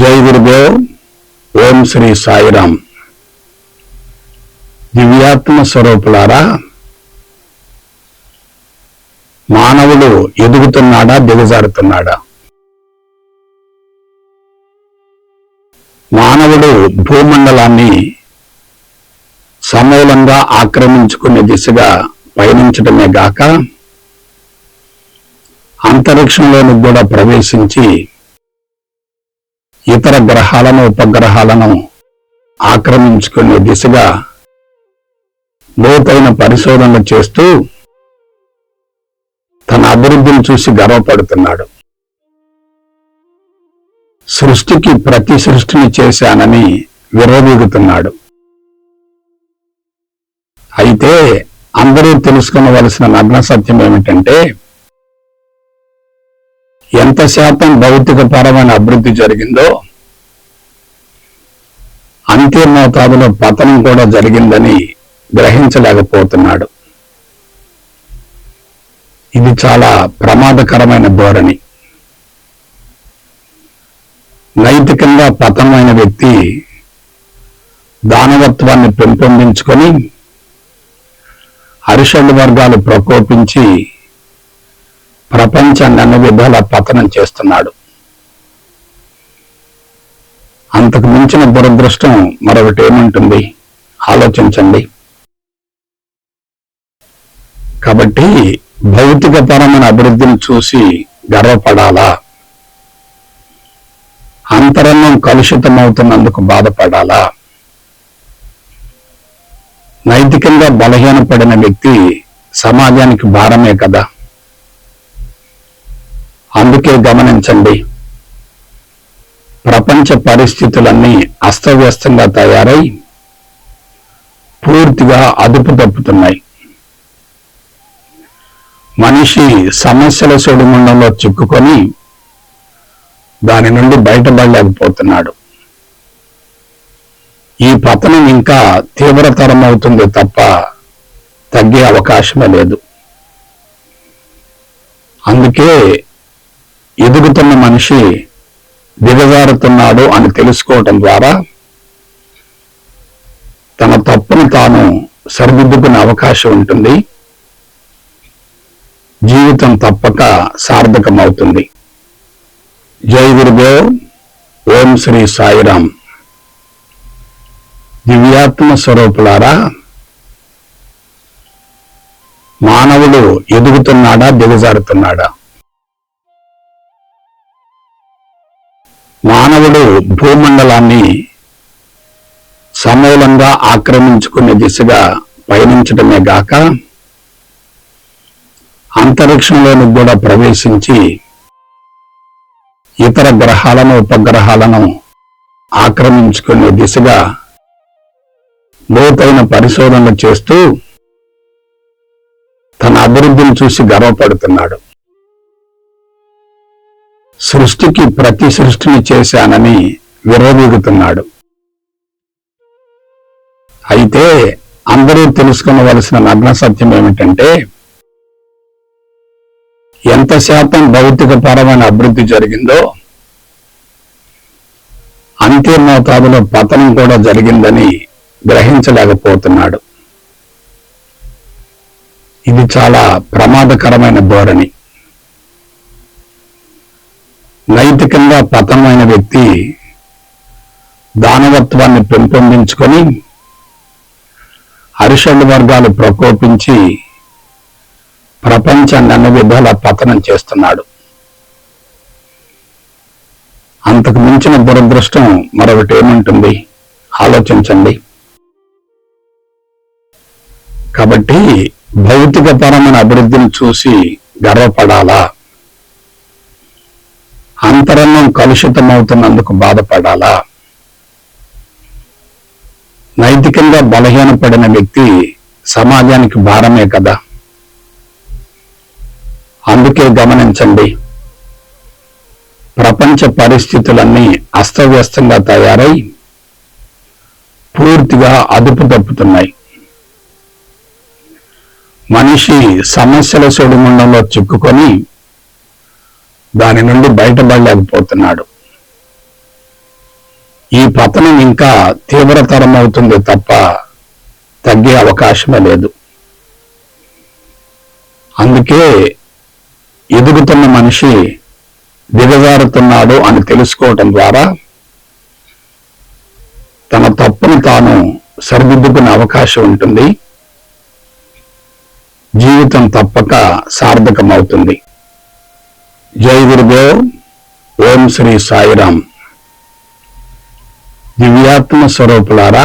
జై గురుదేవ్. ఓం శ్రీ సాయిరామ్. దివ్యాత్మ స్వరూపులారా, మానవుడు ఎదుగుతున్నాడా దిగజారుతున్నాడా? మానవుడు భూమండలాన్ని సమూలంగా ఆక్రమించుకునే దిశగా పయనించడమే గాక అంతరిక్షంలోనికి కూడా ప్రవేశించి ఇతర గ్రహాలను ఉపగ్రహాలను ఆక్రమించుకునే దిశగా లోతైన పరిశోధనలు చేస్తూ తన అభివృద్ధిని చూసి గర్వపడుతున్నాడు. సృష్టికి ప్రతి సృష్టిని చేశానని విర్రవీగుతున్నాడు. అయితే అందరూ తెలుసుకోవలసిన నగ్న సత్యం ఏమిటంటే, ఎంత శాతం భౌతిక పరమైన అభివృద్ధి జరిగిందో అంతే మోతాదులో పతనం కూడా జరిగిందని గ్రహించలేకపోతున్నాడు. ఇది చాలా ప్రమాదకరమైన ధోరణి. నైతికంగా పతనమైన వ్యక్తి దానవత్వాన్ని పెంపొందించుకొని అరిషడ్ వర్గాలు ప్రకోపించి ప్రపంచాన్ని అన్ని విధాల పతనం చేస్తున్నాడు. అంతకు మించిన దురదృష్టం మరొకటి ఏముంటుంది ఆలోచించండి. కాబట్టి భౌతిక పరమైన అభివృద్ధిని చూసి గర్వపడాలా? అంతరంగం కలుషితమవుతున్నందుకు బాధపడాలా? నైతికంగా బలహీనపడిన వ్యక్తి సమాజానికి భారమే కదా. అందుకే గమనించండి, ప్రపంచ పరిస్థితులన్నీ అస్తవ్యస్తంగా తయారై పూర్తిగా అదుపు తప్పుతున్నాయి. మనిషి సమస్యల సుడిగుండంలో చిక్కుకొని దాని నుండి బయటపడలేకపోతున్నాడు. ఈ పతనం ఇంకా తీవ్రతరం అవుతుంది తప్ప తగ్గే అవకాశమే లేదు. అందుకే ఎదుగుతున్న మనిషి దిగజారుతున్నాడు అని తెలుసుకోవటం ద్వారా తన తప్పును తాను సరిదిద్దుకునే అవకాశం ఉంటుంది. జీవితం తప్పక సార్థకమవుతుంది. జై గురుదేవ్. ఓం శ్రీ సాయిరామ్. దివ్యాత్మ స్వరూపులారా, మానవుడు ఎదుగుతున్నాడా దిగజారుతున్నాడా? మానవుడు భూమండలాన్ని సమూలంగా ఆక్రమించుకునే దిశగా పయనించడమే గాక అంతరిక్షంలోనికి కూడా ప్రవేశించి ఇతర గ్రహాలను ఉపగ్రహాలను ఆక్రమించుకునే దిశగా లోతైన పరిశోధనలు చేస్తూ తన అభివృద్ధిని చూసి గర్వపడుతున్నాడు. సృష్టికి ప్రతి సృష్టిని చేశానని విర్రవీగుతున్నాడు. అయితే అందరూ తెలుసుకోవలసిన నగ్న సత్యం ఏమిటంటే, ఎంత శాతం భౌతిక పరమైన అభివృద్ధి జరిగిందో అంతే మోతాదులో పతనం కూడా జరిగిందని గ్రహించలేకపోతున్నాడు. ఇది చాలా ప్రమాదకరమైన ధోరణి. నైతికంగా పతనమైన వ్యక్తి దానవత్వాన్ని పెంపొందించుకొని అరిషడ్ వర్గాలు ప్రకోపించి ప్రపంచాన్ని అన్ని విధాల పతనం చేస్తున్నాడు. అంతకు మించిన దురదృష్టం మరొకటి ఏముంటుంది ఆలోచించండి. కాబట్టి భౌతిక పరమైన అభివృద్ధిని చూసి గర్వపడాలా? అంతరంగం కలుషితమవుతున్నందుకు బాధపడాలా? నైతికంగా బలహీనపడిన వ్యక్తి సమాజానికి భారమే కదా. అందుకే గమనించండి, ప్రపంచ పరిస్థితులన్నీ అస్తవ్యస్తంగా తయారై పూర్తిగా అదుపు తప్పుతున్నాయి. మనిషి సమస్యల సుడిగుండంలో చిక్కుకొని దాని నుండి బయటపడలేకపోతున్నాడు. ఈ పతనం ఇంకా తీవ్రతరం అవుతుంది తప్ప తగ్గే అవకాశమే లేదు. అందుకే ఎదుగుతున్న మనిషి దిగజారుతున్నాడు అని తెలుసుకోవటం ద్వారా తన తప్పును తాను సరిదిద్దుకునే అవకాశం ఉంటుంది. జీవితం తప్పక సార్థకమవుతుంది. జై గురుదేవ్. ఓం శ్రీ సాయిరాం. దివ్యాత్మ స్వరూపులారా,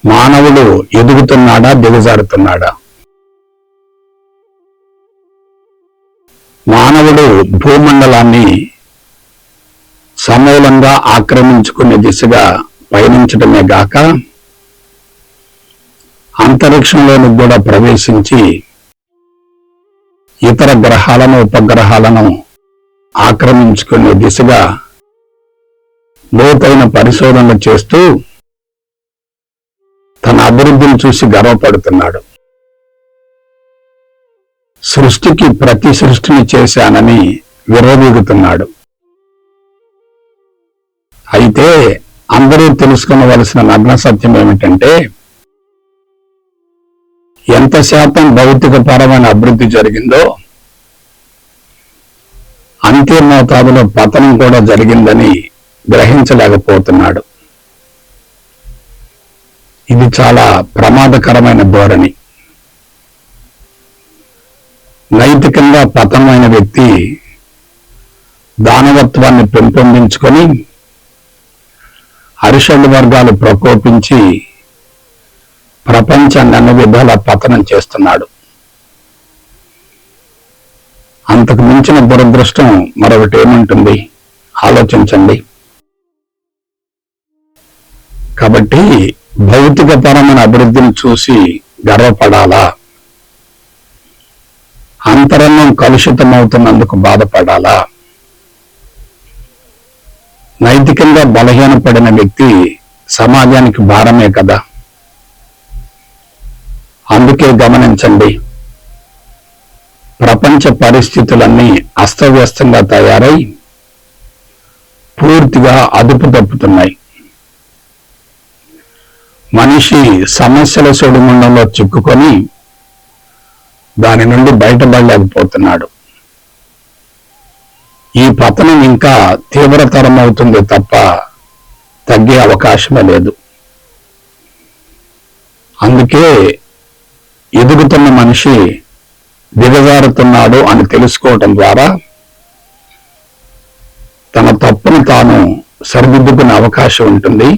మానవుడు ఎదుగుతున్నాడా దిగజారుతున్నాడా? మానవుడు భూమండలాన్ని సమూలంగా ఆక్రమించుకునే దిశగా పయనించడమే గాక అంతరిక్షంలోనికి కూడా ప్రవేశించి ఇతర గ్రహాలను ఉపగ్రహాలను ఆక్రమించుకునే దిశగా లోతైన పరిశోధనలు చేస్తూ తన అభివృద్ధిని చూసి గర్వపడుతున్నాడు. సృష్టికి ప్రతి సృష్టిని చేశానని విర్రవీగుతున్నాడు. అయితే అందరూ తెలుసుకోవలసిన నగ్న సత్యం ఏమిటంటే, ఎంత శాతం భౌతిక పరమైన అభివృద్ధి జరిగిందో అంతే మోతాదులో పతనం కూడా జరిగిందని గ్రహించలేకపోతున్నాడు. ఇది చాలా ప్రమాదకరమైన ధోరణి. నైతికంగా పతనమైన వ్యక్తి దానవత్వాన్ని పెంపొందించుకొని అరిషడ్ వర్గాలు ప్రకోపించి ప్రపంచాన్ని అన్ని విధాల పతనం చేస్తున్నాడు. అంతకు మించిన దురదృష్టం మరొకటి ఏముంటుంది ఆలోచించండి. కాబట్టి భౌతిక పరమైన అభివృద్ధిని చూసి గర్వపడాలా? అంతరంగం కలుషితమవుతున్నందుకు బాధపడాలా? నైతికంగా బలహీనపడిన వ్యక్తి సమాజానికి భారమే కదా. అందుకే గమనించండి, ప్రపంచ పరిస్థితులన్నీ అస్తవ్యస్తంగా తయారై పూర్తిగా అదుపు తప్పుతున్నాయి. మనిషి సమస్యల సుడిగుండంలో చిక్కుకొని దాని నుండి బయటపడలేకపోతున్నాడు. ఈ పతనం ఇంకా తీవ్రతరం అవుతుంది తప్ప తగ్గే అవకాశమే లేదు. అందుకే ఎదుగుతున్న మనిషి దిగజారుతున్నాడు అని తెలుసుకోవటం ద్వారా తన తప్పును తాను సరిదిద్దుకునే అవకాశం ఉంటుంది.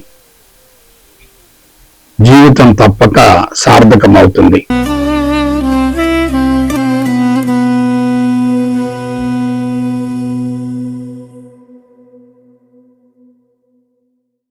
జీవితం తప్పక సార్థకమవుతుంది.